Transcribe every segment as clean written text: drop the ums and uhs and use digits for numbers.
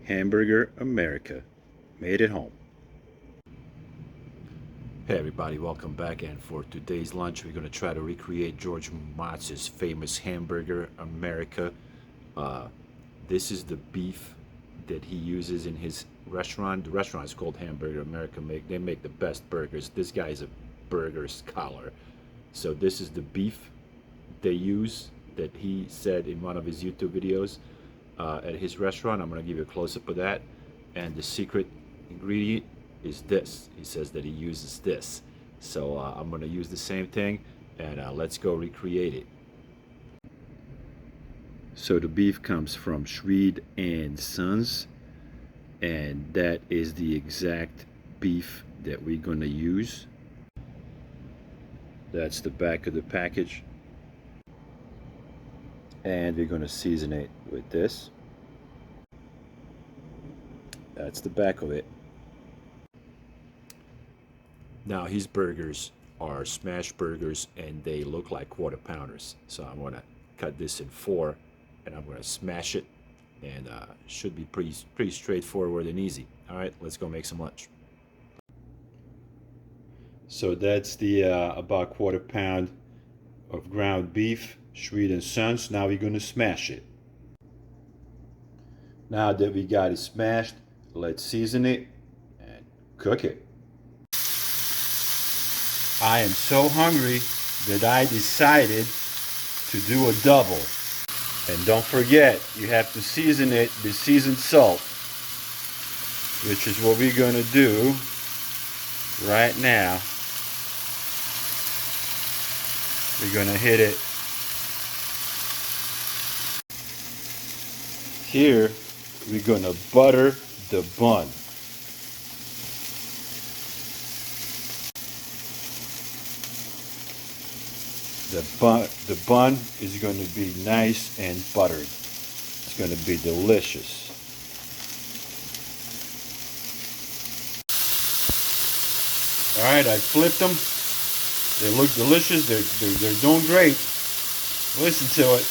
Hamburger America. Made at home. Hey everybody, welcome back, and for today's lunch we're going to try to recreate George Motz's famous Hamburger America. This is the beef that he uses in his restaurant. The restaurant is called Hamburger America. They make the best burgers. This guy is a burger scholar. So this is the beef they use that he said in one of his YouTube videos at his restaurant. I'm going to give you a close-up of that. And the secret ingredient is this. He says that he uses this. So I'm going to use the same thing, and let's go recreate it. So the beef comes from Schweed and Sons, and that is the exact beef that we're going to use. That's the back of the package, and we're going to season it with this. That's the back of it. Now his burgers are smash burgers, and they look like quarter pounders. So I'm going to cut this in 4, and I'm going to smash it, and should be pretty straightforward and easy. All right, let's go make some lunch. So that's the about quarter pound of ground beef, Schweed and Sons. Now we're going to smash it. Now that we got it smashed, let's season it and cook it. I am so hungry that I decided to do a double. And don't forget, you have to season it with seasoned salt, which is what we're going to do right now. We're going to hit it here. We're going to butter the bun. The bun is going to be nice and buttered. It's going to be delicious. All right, I flipped them. They look delicious. They're doing great. Listen to it.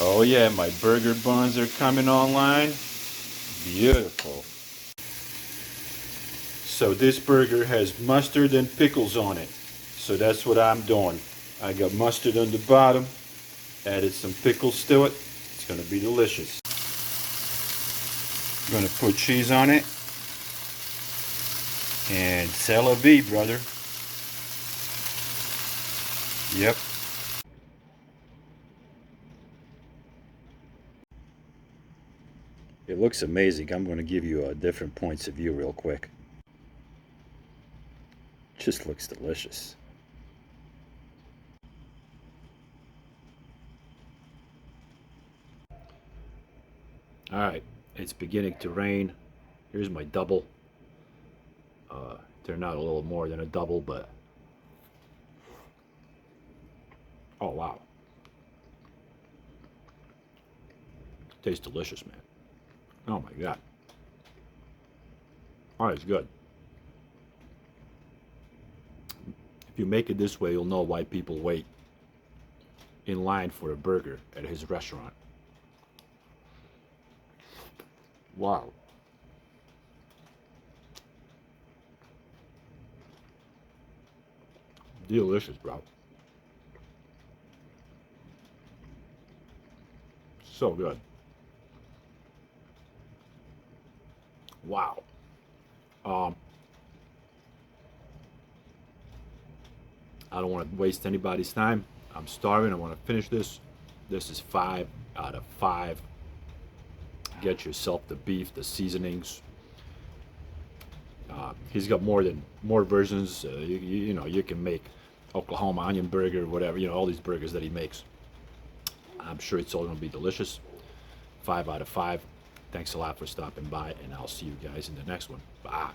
Oh yeah, my burger buns are coming online. Beautiful. So this burger has mustard and pickles on it. So that's what I'm doing. I got mustard on the bottom, added some pickles to it. It's going to be delicious. I'm going to put cheese on it. And c'est la vie, brother. Yep. It looks amazing. I'm going to give you different points of view real quick. Just looks delicious. All right, it's beginning to rain. Here's my double. They're not a little more than a double, but oh wow, tastes delicious, man. Oh my god. Oh, it's good. If you make it this way, you'll know why people wait in line for a burger at his restaurant. Wow. Delicious, bro. So good. Wow. I don't want to waste anybody's time. I'm starving. I want to finish this. This is 5 out of 5. Get yourself the beef, the seasonings. He's got more versions. You know, you can make Oklahoma onion burger, whatever. You know, all these burgers that he makes. I'm sure it's all going to be delicious. 5 out of 5. Thanks a lot for stopping by, and I'll see you guys in the next one. Bye.